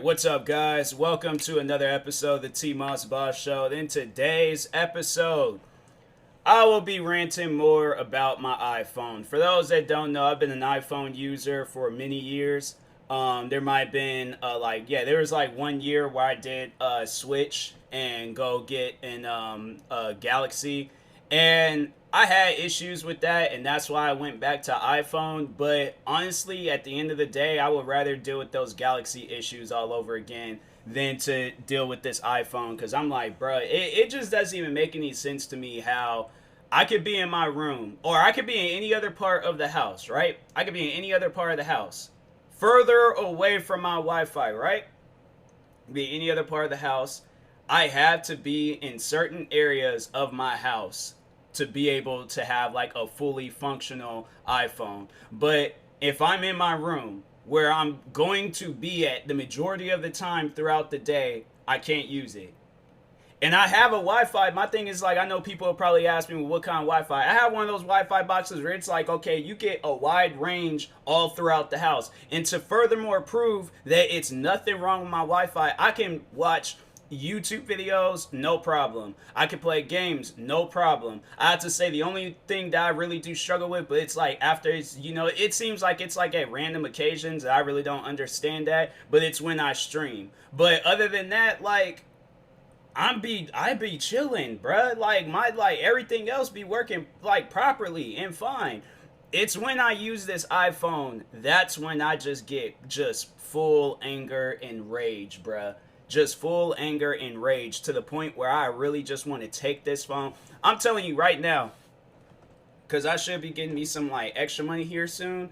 what's up, guys? Welcome to another episode of the TMossBoss Show. In today's episode, I will be ranting more about my iPhone. For those that don't know, I've been an iPhone user for many years. There might have been there was like 1 year where I did switch and go get an Galaxy, and I had issues with that, and that's why I went back to iPhone. But honestly, at the end of the day, I would rather deal with those Galaxy issues all over again than to deal with this iPhone. Because I'm like, bro, it just doesn't even make any sense to me how I could be in my room, or I could be in any other part of the house, right? I could be in any other part of the house, further away from my Wi-Fi, right? Be any other part of the house. I have to be in certain areas of my house to be able to have like a fully functional iPhone. But if I'm in my room where I'm going to be at the majority of the time throughout the day, I can't use it. And I have a Wi-Fi. My thing is, like, I know people will probably ask me, well, what kind of Wi-Fi? I have one of those Wi-Fi boxes where it's like, okay, you get a wide range all throughout the house. And to furthermore prove that it's nothing wrong with my Wi-Fi, I can watch YouTube videos, no problem. I can play games, no problem. I have to say the only thing that I really do struggle with, but it's like after it's, it seems like it's like at random occasions that I really don't understand that, but it's when I stream. But other than that, like, I be chilling, bruh. Like everything else be working like properly and fine. It's when I use this iPhone, that's when I just get just full anger and rage, bruh. Just full anger and rage to the point where I really just want to take this phone. I'm telling you right now, because I should be getting me some like extra money here soon.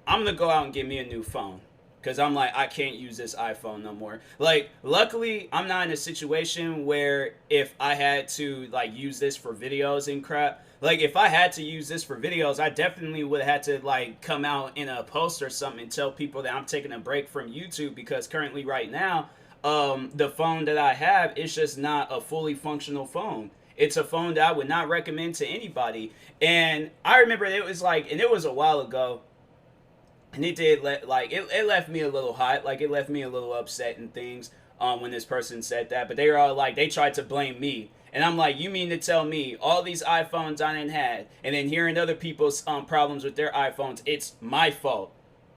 I'm gonna go out and get me a new phone. Because I'm like, I can't use this iPhone no more. Like, luckily, I'm not in a situation where if I had to, like, use this for videos and crap. Like, if I had to use this for videos, I definitely would have had to, like, come out in a post or something and tell people that I'm taking a break from YouTube. Because currently, right now, the phone that I have is just not a fully functional phone. It's a phone that I would not recommend to anybody. And I remember it was like, and it was a while ago. And it did it left me a little hot, like it left me a little upset and things when this person said that. But they were all like, they tried to blame me, and I'm like, you mean to tell me all these iPhones I didn't had, and then hearing other people's problems with their iPhones, it's my fault?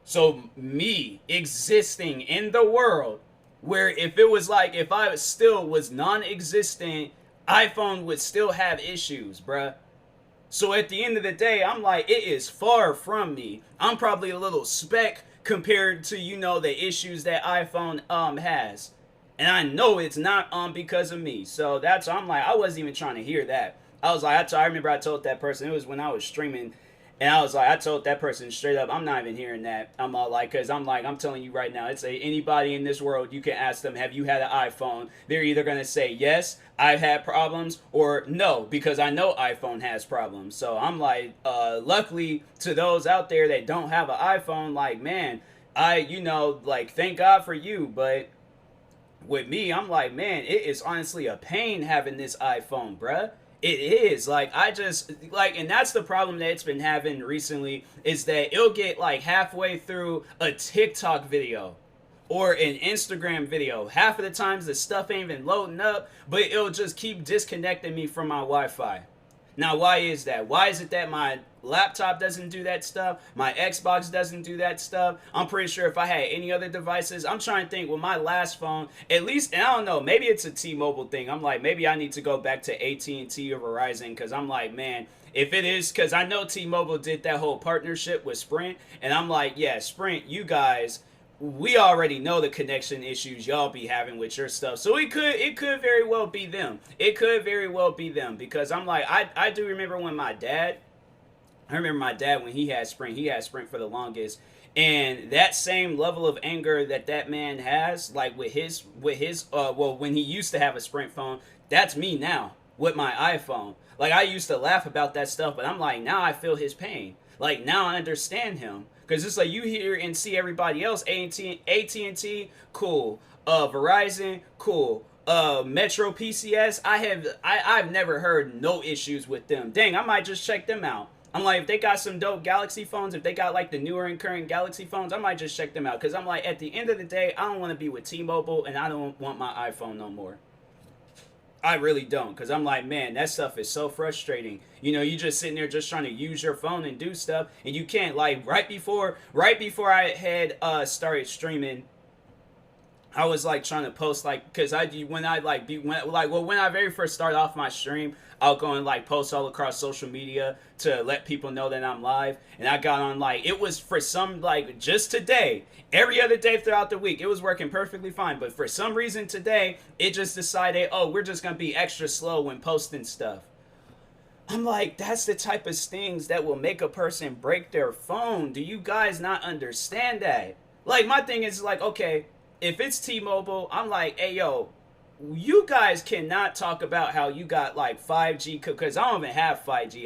So me existing in the world where if it was like if I still was non-existent, iPhone would still have issues, bruh. So at the end of the day, I'm like, it is far from me. I'm probably a little speck compared to, the issues that iPhone has. And I know it's not because of me. So I'm like, I wasn't even trying to hear that. I was like, I remember I told that person, it was when I was streaming, and I was like, I told that person straight up, I'm not even hearing that. I'm all like, because I'm telling you right now, it's anybody in this world, you can ask them, have you had an iPhone? They're either going to say, yes, I've had problems, or no, because I know iPhone has problems. So I'm like, luckily to those out there that don't have an iPhone, like, man, thank God for you. But with me, I'm like, man, it is honestly a pain having this iPhone, bruh. It is and that's the problem that it's been having recently, is that it'll get like halfway through a TikTok video or an Instagram video. Half of the times the stuff ain't even loading up, but it'll just keep disconnecting me from my Wi-Fi. Now, why is that? Why is it that my laptop doesn't do that stuff? My Xbox doesn't do that stuff? I'm pretty sure if I had any other devices, I'm trying to think with my last phone, at least, and I don't know, maybe it's a T-Mobile thing. I'm like, maybe I need to go back to AT&T or Verizon, because I'm like, man, if it is, because I know T-Mobile did that whole partnership with Sprint, and I'm like, yeah, Sprint, you guys, we already know the connection issues y'all be having with your stuff. So it could very well be them. It could very well be them, because I'm like, I do remember when my dad, when he had Sprint for the longest. And that same level of anger that man has, like with his when he used to have a Sprint phone, that's me now with my iPhone. Like, I used to laugh about that stuff, but I'm like, now I feel his pain. Like, now I understand him. Because it's like you hear and see everybody else, AT&T, cool. Verizon, cool. Metro PCS, I've never heard no issues with them. Dang, I might just check them out. I'm like, if they got some dope Galaxy phones, if they got like the newer and current Galaxy phones, I might just check them out. Because I'm like, at the end of the day, I don't want to be with T-Mobile and I don't want my iPhone no more. I really don't, because I'm like, man, that stuff is so frustrating. You know, you just sitting there just trying to use your phone and do stuff, and you can't, like, right before I had started streaming, I was like trying to post, like, because when I very first started off my stream, I'll go and like post all across social media to let people know that I'm live. And I got on, like, it was for some, like, just today, every other day throughout the week, it was working perfectly fine. But for some reason today, it just decided, oh, we're just going to be extra slow when posting stuff. I'm like, that's the type of things that will make a person break their phone. Do you guys not understand that? Like, my thing is like, okay, if it's T-Mobile, I'm like, hey, yo, you guys cannot talk about how you got like 5G, because I don't even have 5G.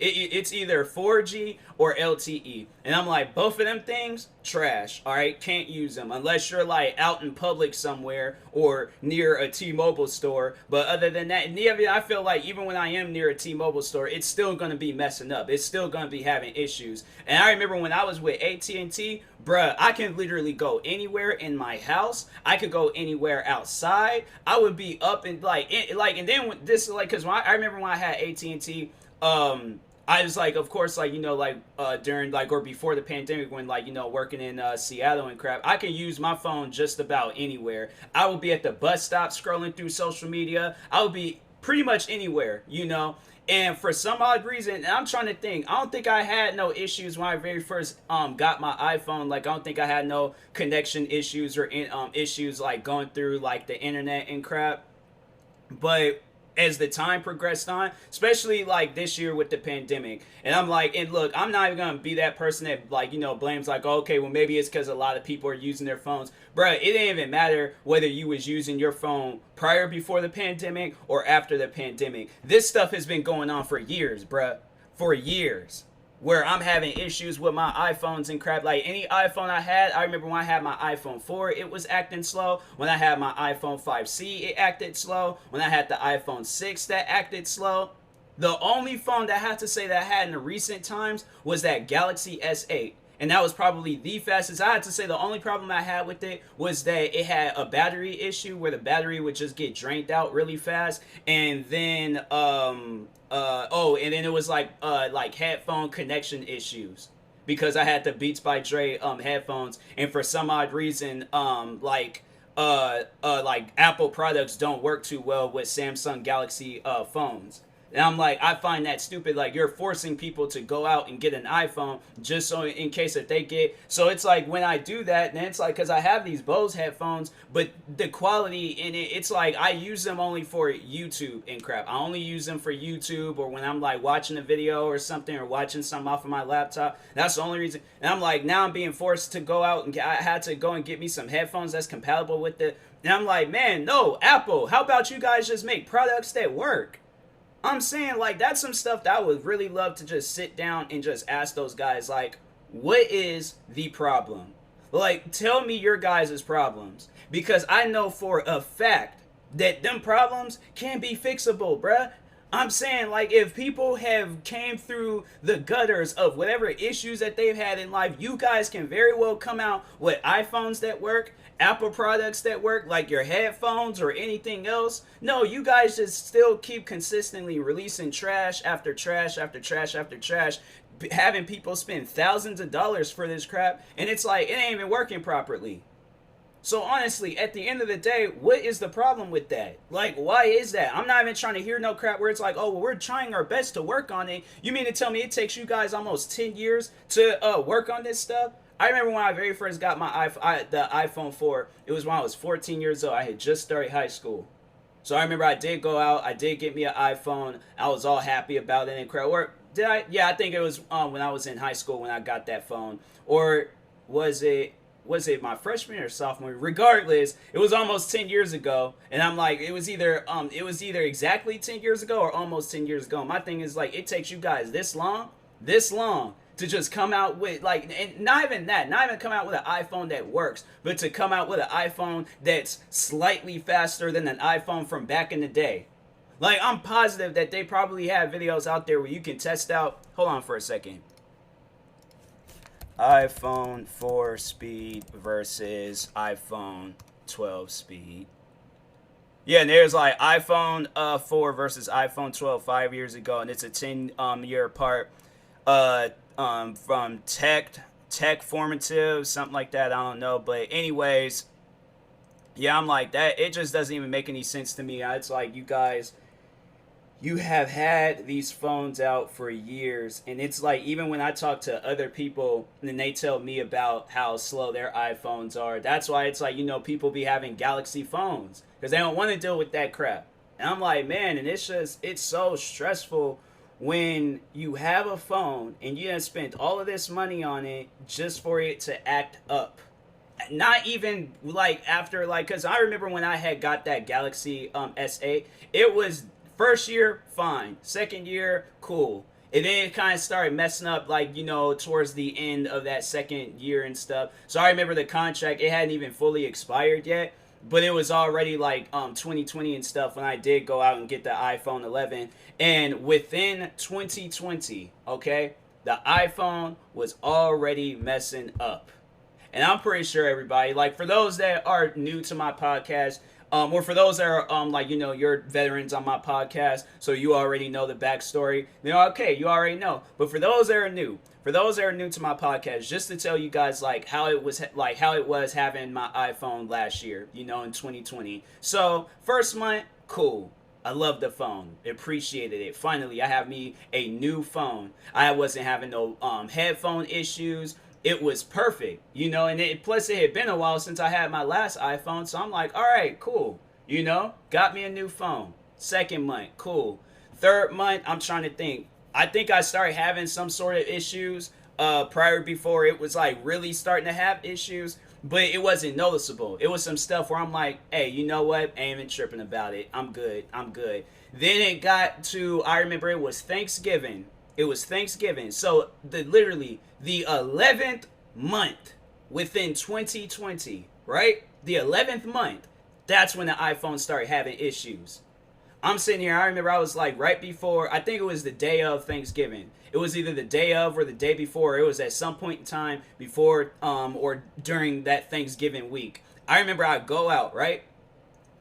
It's either 4G or LTE. And I'm like, both of them things, trash, all right? Can't use them unless you're like out in public somewhere or near a T-Mobile store. But other than that, I feel like even when I am near a T-Mobile store, it's still going to be messing up. It's still going to be having issues. And I remember when I was with AT&T, bruh, I can literally go anywhere in my house. I could go anywhere outside. I would be up and and then this, like, because I remember when I had AT&T, I was like, of course, like, you know, like during like or before the pandemic, when like, you know, working in Seattle and crap, I can use my phone just about anywhere. I would be at the bus stop scrolling through social media. I would be pretty much anywhere, you know. And for some odd reason, and I'm trying to think, I don't think I had no issues when I very first got my iPhone. Like, I don't think I had no connection issues or issues like going through like the internet and crap. But as the time progressed on, especially like this year with the pandemic, and I'm like, and look, I'm not even gonna be that person that, like, you know, blames like, oh, okay, well, maybe it's because a lot of people are using their phones. Bruh, it didn't even matter whether you was using your phone before the pandemic or after the pandemic. This stuff has been going on for years, bruh, for years, where I'm having issues with my iPhones and crap. Like, any iPhone I had, I remember when I had my iPhone 4, it was acting slow. When I had my iPhone 5C, it acted slow. When I had the iPhone 6, that acted slow. The only phone that I have to say that I had in the recent times was that Galaxy S8. And that was probably the fastest. I had to say the only problem I had with it was that it had a battery issue where the battery would just get drained out really fast. And then, and then it was like headphone connection issues, because I had the Beats by Dre headphones, and for some odd reason, like Apple products don't work too well with Samsung Galaxy phones. And I'm like, I find that stupid. Like, you're forcing people to go out and get an iPhone just so in case that they get. So it's like, when I do that, then it's like, because I have these Bose headphones, but the quality in it, it's like I use them only for YouTube and crap. I only use them for YouTube, or when I'm like watching a video or something, or watching something off of my laptop. That's the only reason. And I'm like, now I'm being forced to go out and I had to go and get me some headphones that's compatible with it. And I'm like, man, no, Apple, how about you guys just make products that work? I'm saying, like, that's some stuff that I would really love to just sit down and just ask those guys, like, what is the problem? Like, tell me your guys' problems. Because I know for a fact that them problems can be fixable, bruh. I'm saying, like, if people have came through the gutters of whatever issues that they've had in life, you guys can very well come out with iPhones that work, Apple products that work, like your headphones or anything else. No, you guys just still keep consistently releasing trash after trash after trash after trash, having people spend thousands of dollars for this crap, and it's like, it ain't even working properly. So honestly, at the end of the day, what is the problem with that? Like, why is that? I'm not even trying to hear no crap where it's like, oh, well, we're trying our best to work on it. You mean to tell me it takes you guys almost 10 years to work on this stuff? I remember when I very first got the iPhone 4, it was when I was 14 years old. I had just started high school. So I remember I did go out, I did get me an iPhone. I was all happy about it and crap. Or did I? Yeah, I think it was when I was in high school when I got that phone. Or was it my freshman or sophomore? Regardless, it was almost 10 years ago, and I'm like, it was either exactly 10 years ago or almost 10 years ago. My thing is, like, it takes you guys this long to just come out with, like, and not even come out with an iPhone that works, but to come out with an iPhone that's slightly faster than an iPhone from back in the day. Like, I'm positive that they probably have videos out there where you can test out. Hold on for a second. iPhone 4 speed versus iPhone 12 speed. Yeah, and there's like iPhone 4 versus iPhone 12 5 years ago, and it's a 10 year apart. From tech formative, something like that. I don't know, but anyways, yeah, I'm like that. It just doesn't even make any sense to me. It's like you guys, you have had these phones out for years, and it's like even when I talk to other people and they tell me about how slow their iPhones are, that's why it's like, people be having Galaxy phones because they don't want to deal with that crap. And I'm like, man, and it's so stressful when you have a phone and you have spent all of this money on it just for it to act up. Not even like after, like, because I remember when I had got that Galaxy S8, it was first year fine, second year cool, and then it kind of started messing up, like, towards the end of that second year and stuff. So I remember the contract, it hadn't even fully expired yet, but it was already like 2020 and stuff when I did go out and get the iPhone 11. And within 2020, okay, the iPhone was already messing up. And I'm pretty sure everybody, like, for those that are new to my podcast, or for those that are, like, you're veterans on my podcast, so you already know the backstory, okay, you already know. But for those that are new to my podcast, just to tell you guys, like, how it was having my iPhone last year, in 2020. So, first month, cool. I love the phone. Appreciated it. Finally, I have me a new phone. I wasn't having no headphone issues. It was perfect, and plus it had been a while since I had my last iPhone, so I'm like, all right, cool, got me a new phone. Second month, cool. Third month, I'm trying to think. I think I started having some sort of issues before it was like really starting to have issues, but it wasn't noticeable. It was some stuff where I'm like, hey, you know what? I ain't even tripping about it. I'm good. Then it got to, I remember it was Thanksgiving. So literally the 11th month within 2020, right? The 11th month, that's when the iPhone started having issues. I'm sitting here, I remember I was like right before, I think it was the day of Thanksgiving. It was either the day of or the day before. It was at some point in time before or during that Thanksgiving week. I remember I'd go out, right?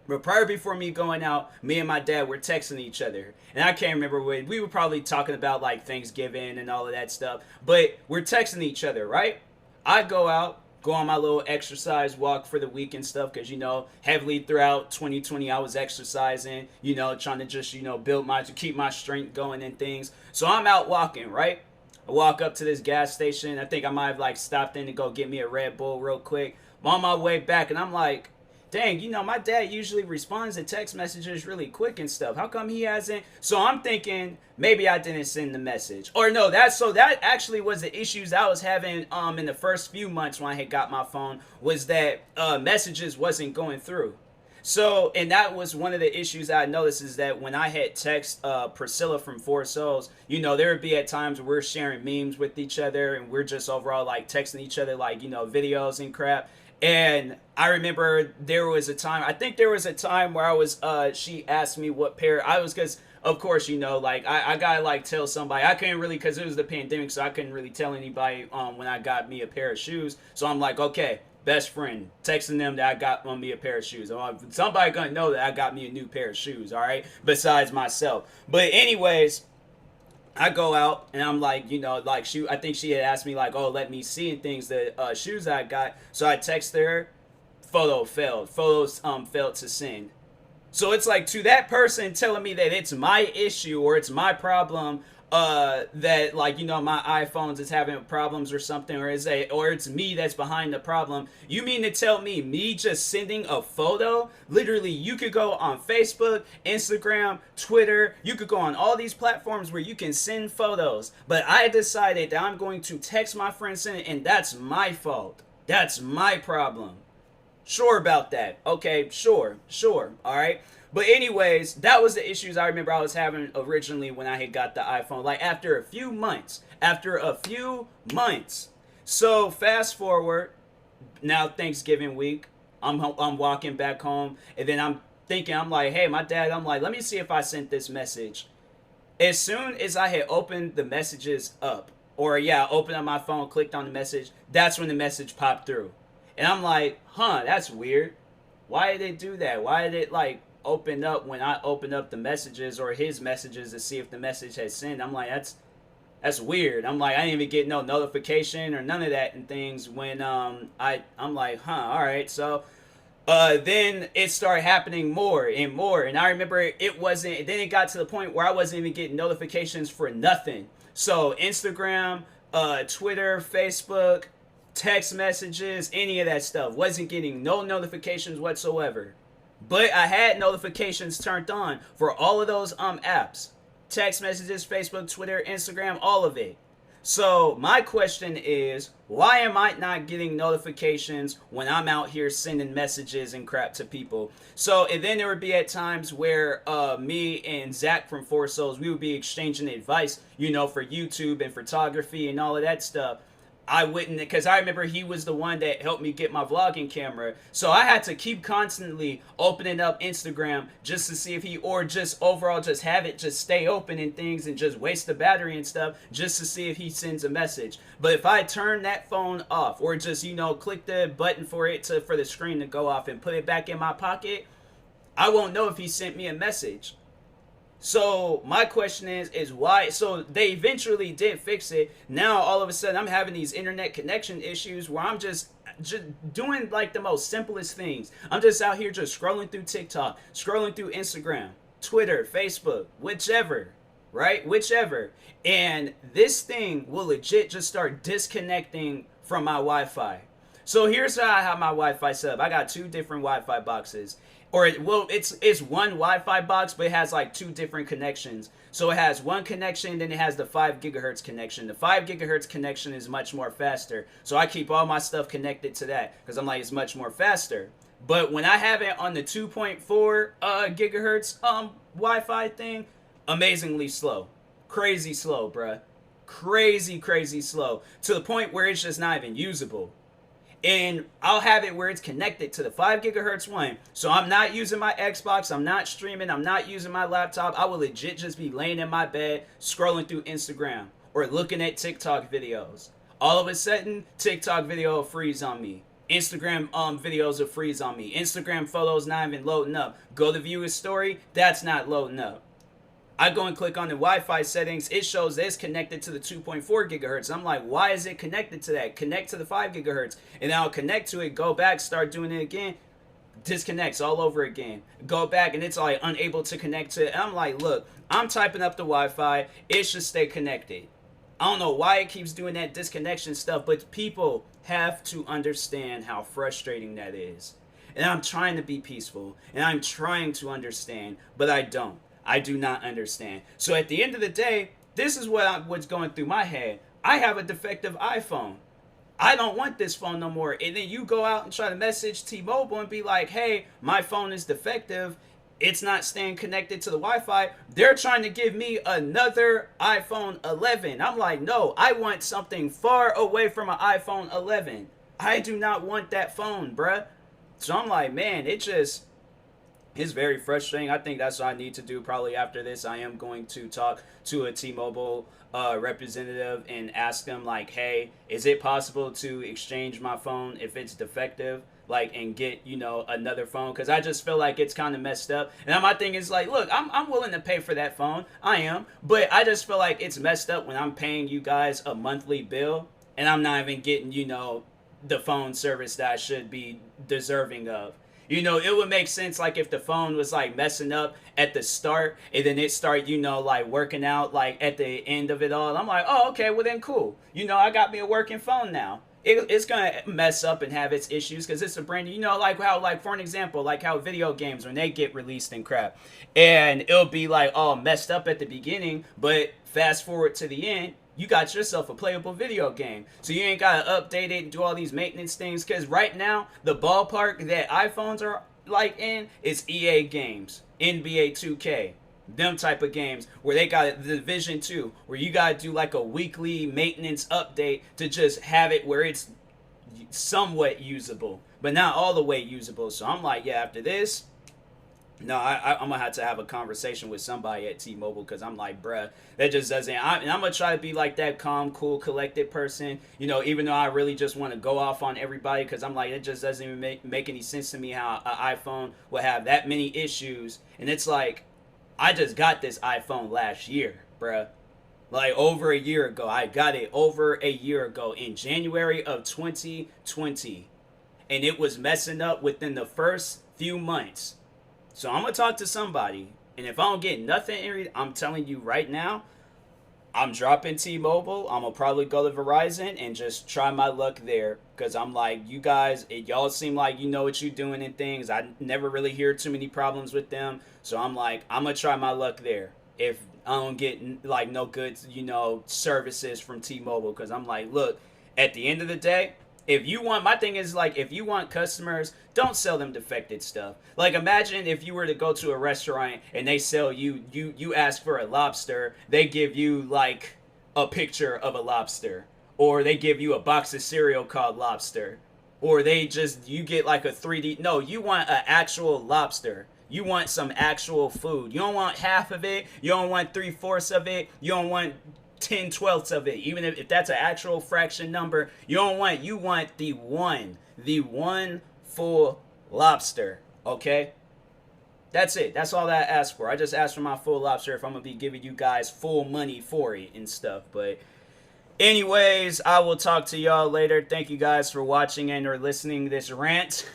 But prior before me going out, me and my dad were texting each other. And I can't remember when. We were probably talking about like Thanksgiving and all of that stuff. But we're texting each other, right? I go out, go on my little exercise walk for the week and stuff. Because, heavily throughout 2020, I was exercising, trying to just, keep my strength going and things. So I'm out walking, right? I walk up to this gas station. I think I might have like stopped in to go get me a Red Bull real quick. I'm on my way back and I'm like, dang, my dad usually responds to text messages really quick and stuff. How come he hasn't? So I'm thinking maybe I didn't send the message. Or no, that actually was the issues I was having in the first few months when I had got my phone, was that messages wasn't going through. So, and that was one of the issues I noticed, is that when I had text Priscilla from Four Souls, there would be at times where we're sharing memes with each other and we're just overall like texting each other like, videos and crap. And I remember there was a time where I was, she asked me what pair I was, because of course, like I gotta like tell somebody. I couldn't really, because it was the pandemic, so I couldn't really tell anybody when I got me a pair of shoes. So I'm like, okay, best friend, texting them that I got me a pair of shoes. Somebody gonna know that I got me a new pair of shoes, all right, besides myself. But anyways, I go out and I'm like, like I think she had asked me like, oh, let me see and things, the shoes I got. So I text her, photos failed to send. So it's like, to that person telling me that it's my issue or it's my problem, that like, my iPhones is having problems or something, or it's me that's behind the problem. You mean to tell me just sending a photo, literally you could go on Facebook, Instagram, Twitter, you could go on all these platforms where you can send photos, but I decided that I'm going to text my friend, send it, and that's my fault. That's my problem. Sure about that. Okay, sure. All right. But anyways, that was the issues I remember I was having originally when I had got the iPhone. Like after a few months. So fast forward, now Thanksgiving week, I'm walking back home, and then I'm thinking, I'm like, hey, my dad, I'm like, let me see if I sent this message. As soon as I had opened the messages up, or yeah, opened up my phone, clicked on the message, that's when the message popped through. And I'm like, huh, that's weird. Why did it do that? Why did it like open up when I opened up the messages or his messages to see if the message had sent? I'm like, that's weird. I'm like, I didn't even get no notification or none of that and things when I'm like, huh, all right. So then it started happening more and more, and I remember it wasn't. Then it got to the point where I wasn't even getting notifications for nothing. So Instagram, Twitter, Facebook, text messages, any of that stuff wasn't getting no notifications whatsoever. But I had notifications turned on for all of those apps, text messages, Facebook, Twitter, Instagram, all of it. So my question is, why am I not getting notifications when I'm out here sending messages and crap to people? So, and then there would be at times where me and Zach from Four Souls, we would be exchanging advice, you know, for YouTube and photography and all of that stuff. I wouldn't, because I remember he was the one that helped me get my vlogging camera. So I had to keep constantly opening up Instagram just to see if he, or just overall just have it just stay open and things and just waste the battery and stuff just to see if he sends a message. But if I turn that phone off or just, you know, click the button for it to, for the screen to go off and put it back in my pocket, I won't know if he sent me a message. So my question is why? So they eventually did fix it. Now all of a sudden I'm having these internet connection issues where I'm just doing like the most simplest things. I'm just out here just scrolling through TikTok, scrolling through Instagram, Twitter, Facebook, whichever, right? Whichever. And this thing will legit just start disconnecting from my Wi-Fi. So here's how I have my Wi-Fi set up. I got two different Wi-Fi boxes. Or it's one Wi-Fi box, but it has like two different connections. So it has one connection, then it has the 5 gigahertz connection. The 5 gigahertz connection is much more faster. So I keep all my stuff connected to that because I'm like, it's much more faster. But when I have it on the 2.4 gigahertz Wi-Fi thing, amazingly slow. Crazy slow, bruh. Crazy slow. To the point where it's just not even usable. And I'll have it where it's connected to the 5 gigahertz one. So I'm not using my Xbox. I'm not streaming. I'm not using my laptop. I will legit just be laying in my bed, scrolling through Instagram or looking at TikTok videos. All of a sudden, TikTok video will freeze on me. Instagram videos will freeze on me. Instagram photos not even loading up. Go to view a story, that's not loading up. I go and click on the Wi-Fi settings. It shows that it's connected to the 2.4 gigahertz. I'm like, why is it connected to that? Connect to the 5 gigahertz. And then I'll connect to it, go back, start doing it again. Disconnects all over again. Go back and it's like unable to connect to it. And I'm like, look, I'm typing up the Wi-Fi. It should stay connected. I don't know why it keeps doing that disconnection stuff, but people have to understand how frustrating that is. And I'm trying to be peaceful. And I'm trying to understand, but I don't. I do not understand. So at the end of the day, this is what's going through my head. I have a defective iPhone. I don't want this phone no more. And then you go out and try to message T-Mobile and be like, hey, my phone is defective. It's not staying connected to the Wi-Fi. They're trying to give me another iPhone 11. I'm like, no, I want something far away from an iPhone 11. I do not want that phone, bruh. So I'm like, man, it's very frustrating. I think that's what I need to do probably after this. I am going to talk to a T-Mobile representative and ask them like, hey, is it possible to exchange my phone if it's defective? Like, and get, you know, another phone? Because I just feel like it's kind of messed up. And my thing is like, look, I'm willing to pay for that phone. I am. But I just feel like it's messed up when I'm paying you guys a monthly bill and I'm not even getting, you know, the phone service that I should be deserving of. You know, it would make sense like if the phone was like messing up at the start and then it started, you know, like working out like at the end of it all. I'm like, oh, okay, well then cool. You know, I got me a working phone now. It's going to mess up and have its issues because it's a brand new, you know, like how, like for an example, like how video games, when they get released and crap, and it'll be like all messed up at the beginning, but fast forward to the end, you got yourself a playable video game. So you ain't got to update it and do all these maintenance things. Because right now, the ballpark that iPhones are like in is EA games, NBA 2K, them type of games where they got the Division 2, where you got to do like a weekly maintenance update to just have it where it's somewhat usable, but not all the way usable. So I'm like, yeah, after this, No, I'm gonna have to have a conversation with somebody at T-Mobile because I'm like, bruh, that just doesn't. And I'm gonna try to be like that calm, cool, collected person, even though I really just want to go off on everybody because I'm like, it just doesn't even make any sense to me how an iPhone would have that many issues. And it's like, I just got this iPhone last year, bruh. Like over a year ago. I got it over a year ago in January of 2020. And it was messing up within the first few months. So I'm gonna talk to somebody, and if I don't get nothing, I'm telling you right now, I'm dropping T-Mobile. I'm gonna probably go to Verizon and just try my luck there, because I'm like, you guys, y'all seem like you know what you're doing and things. I never really hear too many problems with them, so I'm like, I'm gonna try my luck there. If I don't get like no good, services from T-Mobile, because I'm like, look, at the end of the day, if you want, my thing is like, if you want customers, don't sell them defective stuff. Like, imagine if you were to go to a restaurant and they sell you ask for a lobster, they give you like a picture of a lobster, or they give you a box of cereal called lobster, or you get like a 3D. No, you want an actual lobster. You want some actual food. You don't want half of it. You don't want 3/4 of it. You don't want 10/12 of it, even if that's an actual fraction number. You want the one full lobster. Okay, that's it. That's all that I ask for. I just asked for my full lobster if I'm gonna be giving you guys full money for it and stuff. But anyways, I will talk to y'all later. Thank you guys for watching and or listening to this rant.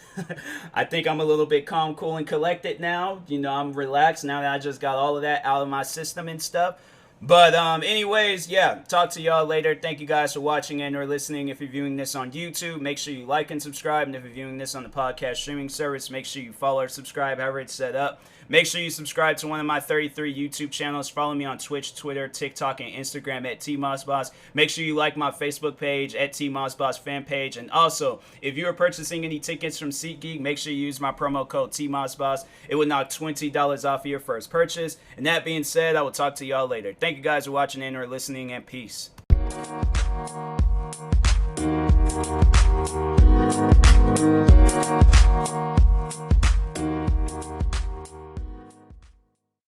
I think I'm a little bit calm, cool, and collected now. I'm relaxed now that I just got all of that out of my system and stuff. But anyways, yeah, talk to y'all later. Thank you guys for watching and or listening. If you're viewing this on YouTube, make sure you like and subscribe. And if you're viewing this on the podcast streaming service, make sure you follow or subscribe, however it's set up. Make sure you subscribe to one of my 33 YouTube channels. Follow me on Twitch, Twitter, TikTok, and Instagram at TMossBoss. Make sure you like my Facebook page at TMossBoss fan page. And also, if you are purchasing any tickets from SeatGeek, make sure you use my promo code TMossBoss. It will knock $20 off of your first purchase. And that being said, I will talk to y'all later. Thank you guys for watching and or listening, and peace.